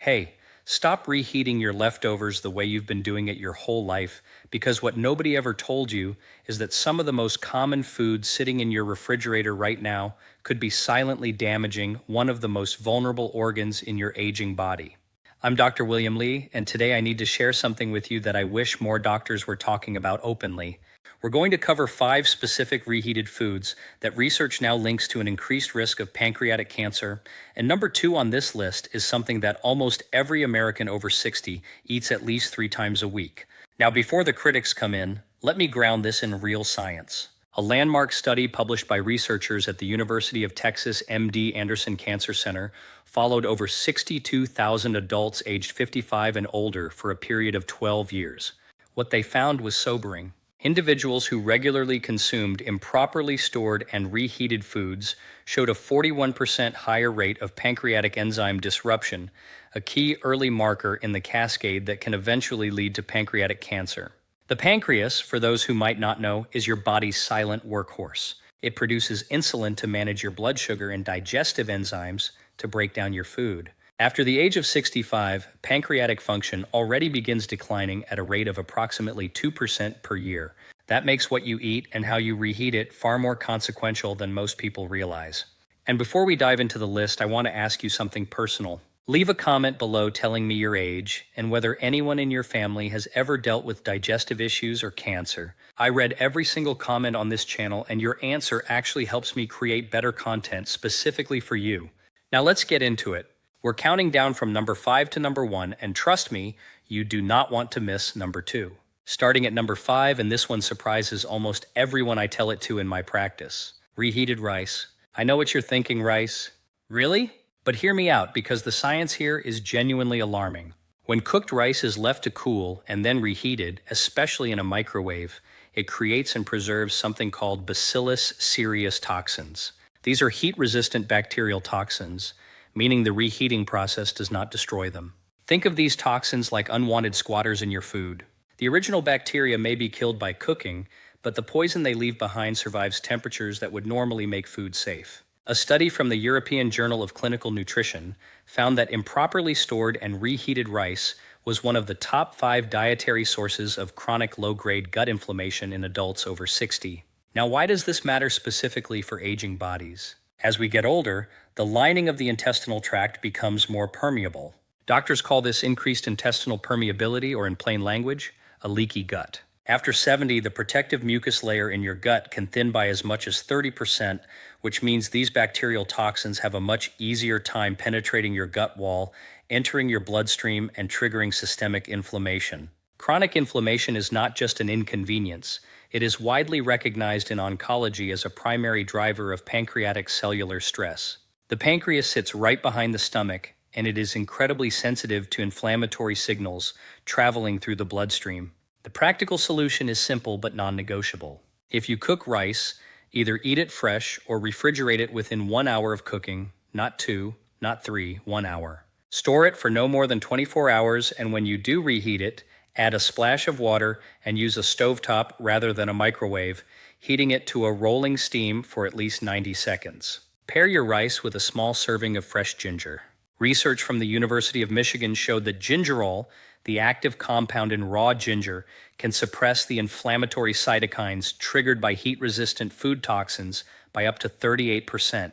Hey, stop reheating your leftovers the way you've been doing it your whole life, because what nobody ever told you is that some of the most common foods sitting in your refrigerator right now could be silently damaging one of the most vulnerable organs in your aging body. I'm Dr. William Lee, and today I need to share something with you that I wish more doctors were talking about openly. We're going to cover 5 specific reheated foods that research now links to an increased risk of pancreatic cancer. And number 2 on this list is something that almost every American over 60 eats at least 3 times a week. Now, before the critics come in, let me ground this in real science. A landmark study published by researchers at the University of Texas MD Anderson Cancer Center followed over 62,000 adults aged 55 and older for a period of 12 years. What they found was sobering. Individuals who regularly consumed improperly stored and reheated foods showed a 41% higher rate of pancreatic enzyme disruption, a key early marker in the cascade that can eventually lead to pancreatic cancer. The pancreas, for those who might not know, is your body's silent workhorse. It produces insulin to manage your blood sugar and digestive enzymes to break down your food. After the age of 65, pancreatic function already begins declining at a rate of approximately 2% per year. That makes what you eat and how you reheat it far more consequential than most people realize. And before we dive into the list, I want to ask you something personal. Leave a comment below telling me your age and whether anyone in your family has ever dealt with digestive issues or cancer. I read every single comment on this channel, and your answer actually helps me create better content specifically for you. Now let's get into it. We're counting down from number 5 to number 1, and trust me, you do not want to miss number 2. Starting at number 5, and this one surprises almost everyone I tell it to in my practice. Reheated rice. I know what you're thinking, rice. Really? But hear me out, because the science here is genuinely alarming. When cooked rice is left to cool and then reheated, especially in a microwave, it creates and preserves something called Bacillus cereus toxins. These are heat-resistant bacterial toxins, meaning the reheating process does not destroy them. Think of these toxins like unwanted squatters in your food. The original bacteria may be killed by cooking, but the poison they leave behind survives temperatures that would normally make food safe. A study from the European Journal of Clinical Nutrition found that improperly stored and reheated rice was one of the top 5 dietary sources of chronic low-grade gut inflammation in adults over 60. Now, why does this matter specifically for aging bodies? As we get older, the lining of the intestinal tract becomes more permeable. Doctors call this increased intestinal permeability, or in plain language, a leaky gut. After 70, the protective mucus layer in your gut can thin by as much as 30%, which means these bacterial toxins have a much easier time penetrating your gut wall, entering your bloodstream, and triggering systemic inflammation. Chronic inflammation is not just an inconvenience. It is widely recognized in oncology as a primary driver of pancreatic cellular stress. The pancreas sits right behind the stomach, and it is incredibly sensitive to inflammatory signals traveling through the bloodstream. The practical solution is simple but non-negotiable. If you cook rice, either eat it fresh or refrigerate it within 1 hour of cooking, not 2, not 3, 1 hour. Store it for no more than 24 hours, and when you do reheat it, add a splash of water and use a stovetop rather than a microwave, heating it to a rolling steam for at least 90 seconds. Pair your rice with a small serving of fresh ginger. Research from the University of Michigan showed that gingerol, the active compound in raw ginger, can suppress the inflammatory cytokines triggered by heat-resistant food toxins by up to 38%.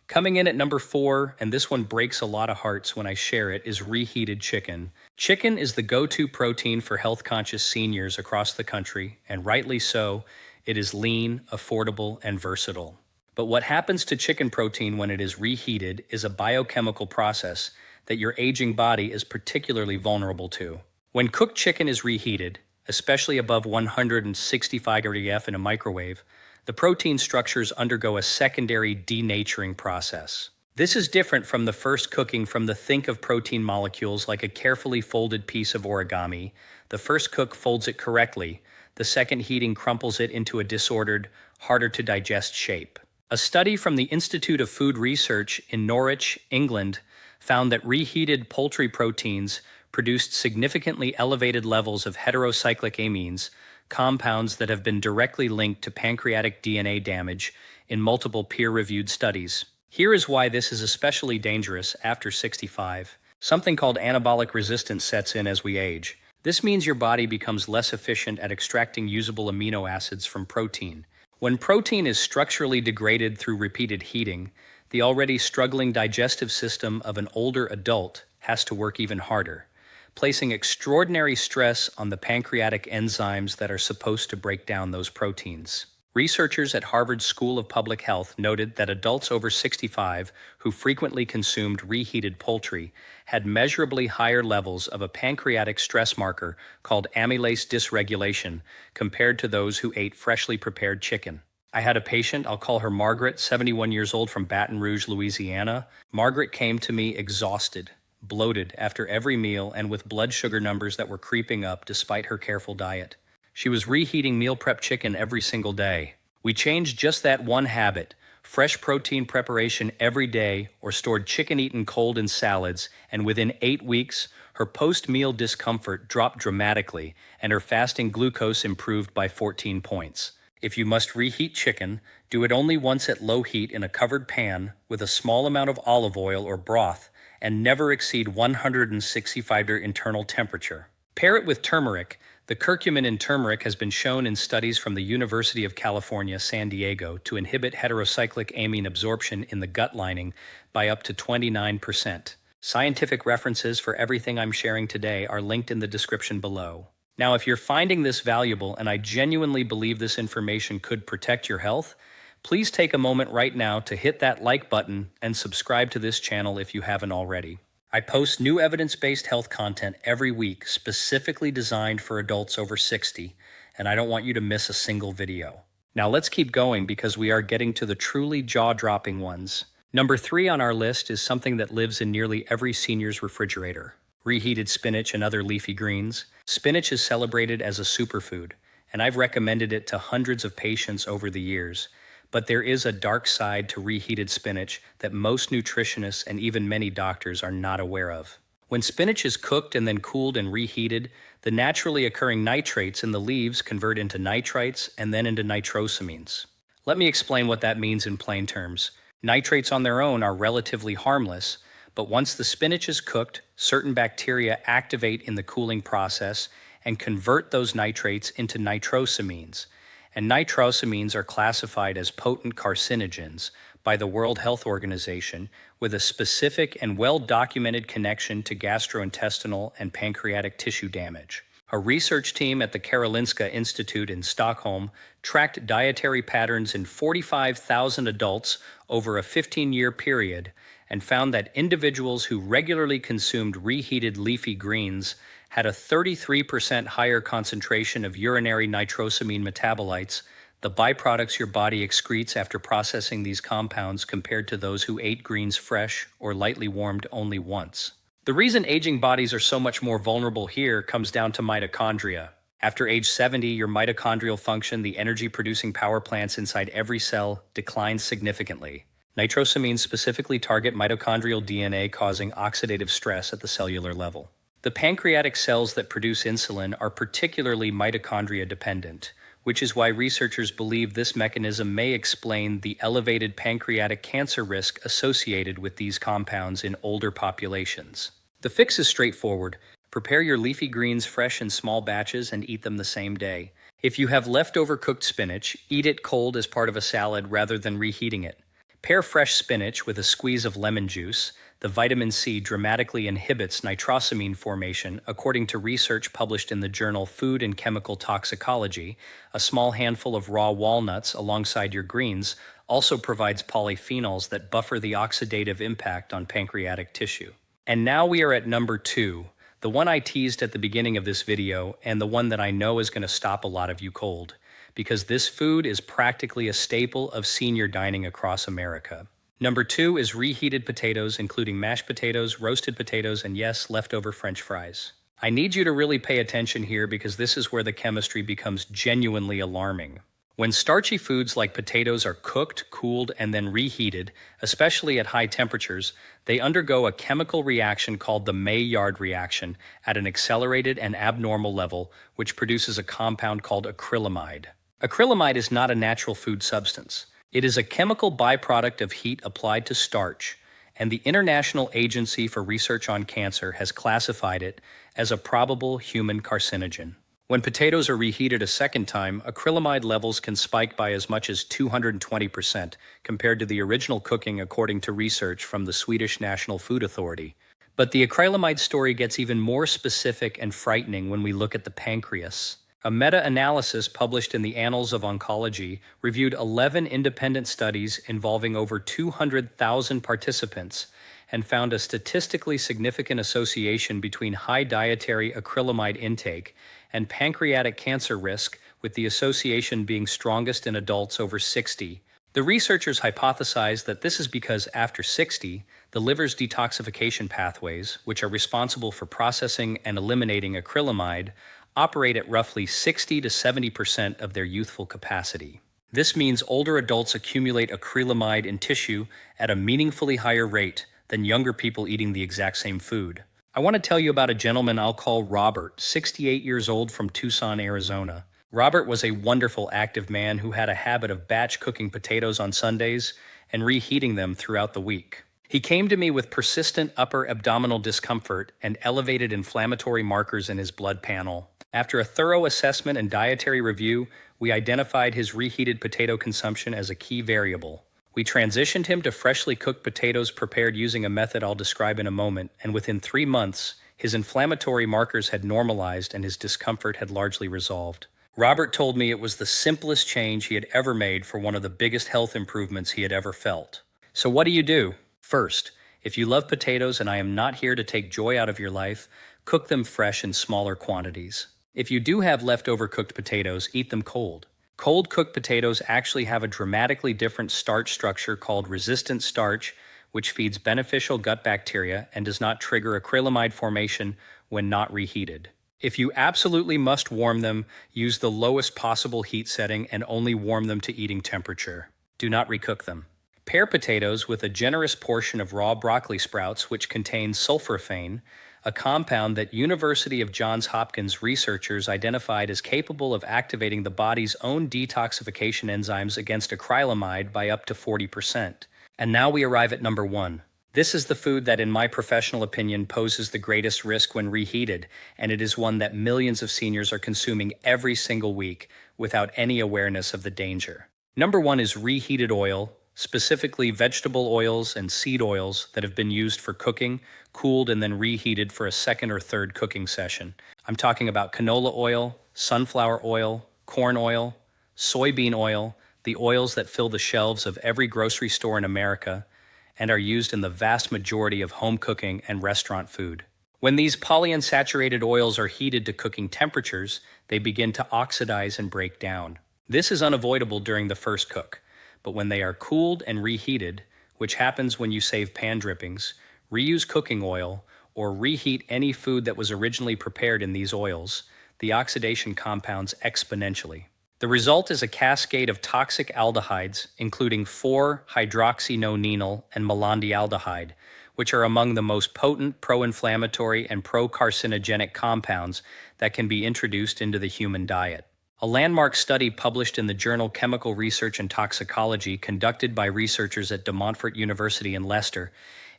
Coming in at number 4, and this one breaks a lot of hearts when I share it, is reheated chicken. Chicken is the go-to protein for health-conscious seniors across the country, and rightly so. It is lean, affordable, and versatile. But what happens to chicken protein when it is reheated is a biochemical process that your aging body is particularly vulnerable to. When cooked chicken is reheated, especially above 165 degrees F in a microwave, the protein structures undergo a secondary denaturing process. This is different from the first cooking. From the think of protein molecules like a carefully folded piece of origami. The first cook folds it correctly. The second heating crumples it into a disordered, harder to digest shape. A study from the Institute of Food Research in Norwich, England, found that reheated poultry proteins produced significantly elevated levels of heterocyclic amines, compounds that have been directly linked to pancreatic DNA damage in multiple peer-reviewed studies. Here is why this is especially dangerous after 65. Something called anabolic resistance sets in as we age. This means your body becomes less efficient at extracting usable amino acids from protein. When protein is structurally degraded through repeated heating, the already struggling digestive system of an older adult has to work even harder, placing extraordinary stress on the pancreatic enzymes that are supposed to break down those proteins. Researchers at Harvard School of Public Health noted that adults over 65 who frequently consumed reheated poultry had measurably higher levels of a pancreatic stress marker called amylase dysregulation compared to those who ate freshly prepared chicken. I had a patient, I'll call her Margaret, 71 years old from Baton Rouge, Louisiana. Margaret came to me exhausted, bloated after every meal, and with blood sugar numbers that were creeping up despite her careful diet. She was reheating meal prep chicken every single day. We changed just that one habit, fresh protein preparation every day, or stored chicken eaten cold in salads, and within 8 weeks, her post-meal discomfort dropped dramatically and her fasting glucose improved by 14 points. If you must reheat chicken, do it only once at low heat in a covered pan with a small amount of olive oil or broth, and never exceed 165° internal temperature. Pair it with turmeric. The curcumin in turmeric has been shown in studies from the University of California, San Diego, to inhibit heterocyclic amine absorption in the gut lining by up to 29%. Scientific references for everything I'm sharing today are linked in the description below. Now, if you're finding this valuable, and I genuinely believe this information could protect your health, please take a moment right now to hit that like button and subscribe to this channel if you haven't already. I post new evidence-based health content every week specifically designed for adults over 60, and I don't want you to miss a single video. Now let's keep going because we are getting to the truly jaw-dropping ones. Number 3 on our list is something that lives in nearly every senior's refrigerator: reheated spinach and other leafy greens. Spinach is celebrated as a superfood, and I've recommended it to hundreds of patients over the years. But there is a dark side to reheated spinach that most nutritionists and even many doctors are not aware of. When spinach is cooked and then cooled and reheated, the naturally occurring nitrates in the leaves convert into nitrites and then into nitrosamines. Let me explain what that means in plain terms. Nitrates on their own are relatively harmless, but once the spinach is cooked, certain bacteria activate in the cooling process and convert those nitrates into nitrosamines. And nitrosamines are classified as potent carcinogens by the World Health Organization, with a specific and well-documented connection to gastrointestinal and pancreatic tissue damage. A research team at the Karolinska Institute in Stockholm tracked dietary patterns in 45,000 adults over a 15-year period and found that individuals who regularly consumed reheated leafy greens had a 33% higher concentration of urinary nitrosamine metabolites, the byproducts your body excretes after processing these compounds, compared to those who ate greens fresh or lightly warmed only once. The reason aging bodies are so much more vulnerable here comes down to mitochondria. After age 70, your mitochondrial function, the energy-producing power plants inside every cell, declines significantly. Nitrosamines specifically target mitochondrial DNA, causing oxidative stress at the cellular level. The pancreatic cells that produce insulin are particularly mitochondria dependent, which is why researchers believe this mechanism may explain the elevated pancreatic cancer risk associated with these compounds in older populations. The fix is straightforward. Prepare your leafy greens fresh in small batches and eat them the same day. If you have leftover cooked spinach, eat it cold as part of a salad rather than reheating it. Pair fresh spinach with a squeeze of lemon juice. The vitamin C dramatically inhibits nitrosamine formation, according to research published in the journal Food and Chemical Toxicology. A small handful of raw walnuts alongside your greens also provides polyphenols that buffer the oxidative impact on pancreatic tissue. And now we are at number 2, the one I teased at the beginning of this video, and the one that I know is going to stop a lot of you cold, because this food is practically a staple of senior dining across America. Number 2 is reheated potatoes, including mashed potatoes, roasted potatoes, and yes, leftover French fries. I need you to really pay attention here because this is where the chemistry becomes genuinely alarming. When starchy foods like potatoes are cooked, cooled, and then reheated, especially at high temperatures, they undergo a chemical reaction called the Maillard reaction at an accelerated and abnormal level, which produces a compound called acrylamide. Acrylamide is not a natural food substance. It is a chemical byproduct of heat applied to starch, and the International Agency for Research on Cancer has classified it as a probable human carcinogen. When potatoes are reheated a second time, acrylamide levels can spike by as much as 220% compared to the original cooking, according to research from the Swedish National Food Authority. But the acrylamide story gets even more specific and frightening when we look at the pancreas. A meta-analysis published in the Annals of Oncology reviewed 11 independent studies involving over 200,000 participants and found a statistically significant association between high dietary acrylamide intake and pancreatic cancer risk, with the association being strongest in adults over 60. The researchers hypothesized that this is because after 60, the liver's detoxification pathways, which are responsible for processing and eliminating acrylamide, operate at roughly 60 to 70% of their youthful capacity. This means older adults accumulate acrylamide in tissue at a meaningfully higher rate than younger people eating the exact same food. I want to tell you about a gentleman I'll call Robert, 68 years old, from Tucson, Arizona. Robert was a wonderful, active man who had a habit of batch cooking potatoes on Sundays and reheating them throughout the week. He came to me with persistent upper abdominal discomfort and elevated inflammatory markers in his blood panel. After a thorough assessment and dietary review, we identified his reheated potato consumption as a key variable. We transitioned him to freshly cooked potatoes prepared using a method I'll describe in a moment, and within 3 months, his inflammatory markers had normalized and his discomfort had largely resolved. Robert told me it was the simplest change he had ever made for one of the biggest health improvements he had ever felt. So what do you do? First, if you love potatoes and I am not here to take joy out of your life, cook them fresh in smaller quantities. If you do have leftover cooked potatoes, eat them cold. Cold cooked potatoes actually have a dramatically different starch structure called resistant starch, which feeds beneficial gut bacteria and does not trigger acrylamide formation when not reheated. If you absolutely must warm them, use the lowest possible heat setting and only warm them to eating temperature. Do not recook them. Pair potatoes with a generous portion of raw broccoli sprouts, which contains sulforaphane, a compound that University of Johns Hopkins researchers identified as capable of activating the body's own detoxification enzymes against acrylamide by up to 40%. And now we arrive at number 1. This is the food that, in my professional opinion, poses the greatest risk when reheated, and it is one that millions of seniors are consuming every single week without any awareness of the danger. Number 1 is reheated oil, specifically vegetable oils and seed oils that have been used for cooking, cooled, and then reheated for a second or third cooking session. I'm talking about canola oil, sunflower oil, corn oil, soybean oil, the oils that fill the shelves of every grocery store in America and are used in the vast majority of home cooking and restaurant food. When these polyunsaturated oils are heated to cooking temperatures, they begin to oxidize and break down. This is unavoidable during the first cook. But when they are cooled and reheated, which happens when you save pan drippings, reuse cooking oil, or reheat any food that was originally prepared in these oils, the oxidation compounds exponentially. The result is a cascade of toxic aldehydes, including 4-hydroxynonenal and melandialdehyde, which are among the most potent pro-inflammatory and pro-carcinogenic compounds that can be introduced into the human diet. A landmark study published in the journal Chemical Research and Toxicology, conducted by researchers at De Montfort University in Leicester,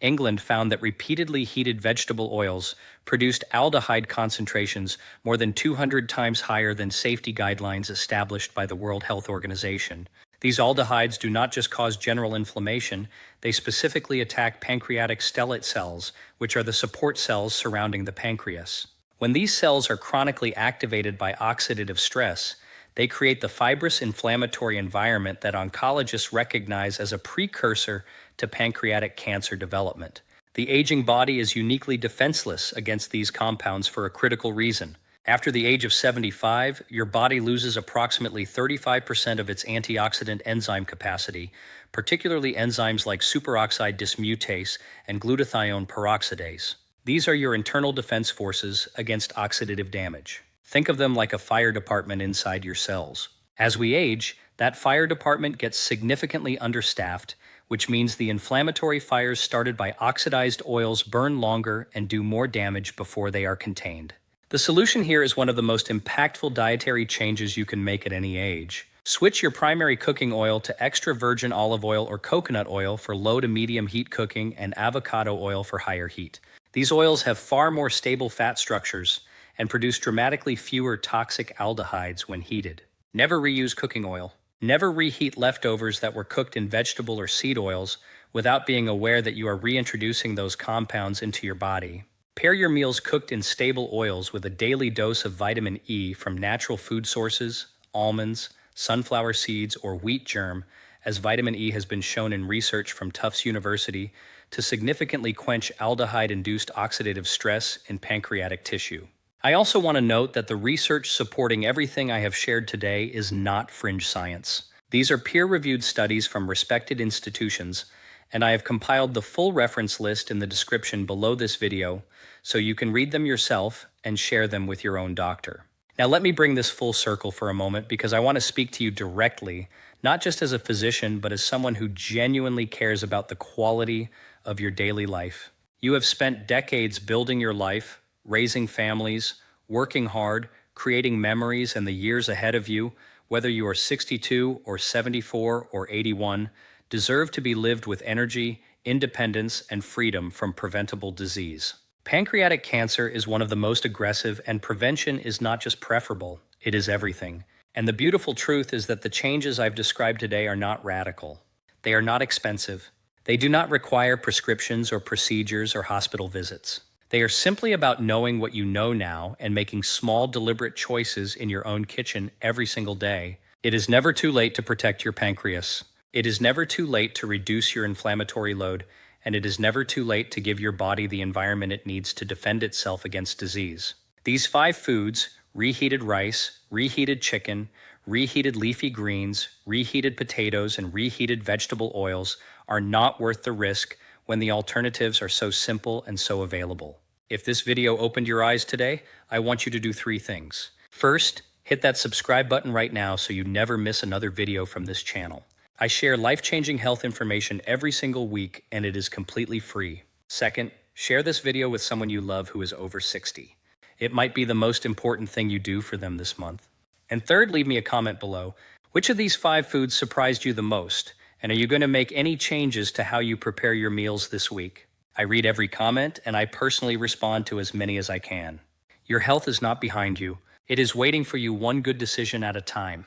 England, found that repeatedly heated vegetable oils produced aldehyde concentrations more than 200 times higher than safety guidelines established by the World Health Organization. These aldehydes do not just cause general inflammation, they specifically attack pancreatic stellate cells, which are the support cells surrounding the pancreas. When these cells are chronically activated by oxidative stress, they create the fibrous inflammatory environment that oncologists recognize as a precursor to pancreatic cancer development. The aging body is uniquely defenseless against these compounds for a critical reason. After the age of 75, your body loses approximately 35% of its antioxidant enzyme capacity, particularly enzymes like superoxide dismutase and glutathione peroxidase. These are your internal defense forces against oxidative damage. Think of them like a fire department inside your cells. As we age, that fire department gets significantly understaffed, which means the inflammatory fires started by oxidized oils burn longer and do more damage before they are contained. The solution here is one of the most impactful dietary changes you can make at any age. Switch your primary cooking oil to extra virgin olive oil or coconut oil for low to medium heat cooking and avocado oil for higher heat. These oils have far more stable fat structures and produce dramatically fewer toxic aldehydes when heated. Never reuse cooking oil. Never reheat leftovers that were cooked in vegetable or seed oils without being aware that you are reintroducing those compounds into your body. Pair your meals cooked in stable oils with a daily dose of vitamin E from natural food sources, almonds, sunflower seeds, or wheat germ, as vitamin E has been shown in research from Tufts University to significantly quench aldehyde-induced oxidative stress in pancreatic tissue. I also want to note that the research supporting everything I have shared today is not fringe science. These are peer-reviewed studies from respected institutions, and I have compiled the full reference list in the description below this video so you can read them yourself and share them with your own doctor. Now let me bring this full circle for a moment because I want to speak to you directly, not just as a physician, but as someone who genuinely cares about the quality of your daily life. You have spent decades building your life, raising families, working hard, creating memories, and the years ahead of you, whether you are 62 or 74 or 81, deserve to be lived with energy, independence, and freedom from preventable disease. Pancreatic cancer is one of the most aggressive, and prevention is not just preferable, it is everything. And the beautiful truth is that the changes I've described today are not radical. They are not expensive. They do not require prescriptions or procedures or hospital visits. They are simply about knowing what you know now and making small, deliberate choices in your own kitchen every single day. It is never too late to protect your pancreas. It is never too late to reduce your inflammatory load, and it is never too late to give your body the environment it needs to defend itself against disease. These 5 foods, reheated rice, reheated chicken, reheated leafy greens, reheated potatoes, and reheated vegetable oils, are not worth the risk when the alternatives are so simple and so available. If this video opened your eyes today, I want you to do 3 things. First, hit that subscribe button right now so you never miss another video from this channel. I share life-changing health information every single week, and it is completely free. Second, share this video with someone you love who is over 60. It might be the most important thing you do for them this month. And third, leave me a comment below. Which of these 5 foods surprised you the most? And are you going to make any changes to how you prepare your meals this week? I read every comment, and I personally respond to as many as I can. Your health is not behind you. It is waiting for you, one good decision at a time.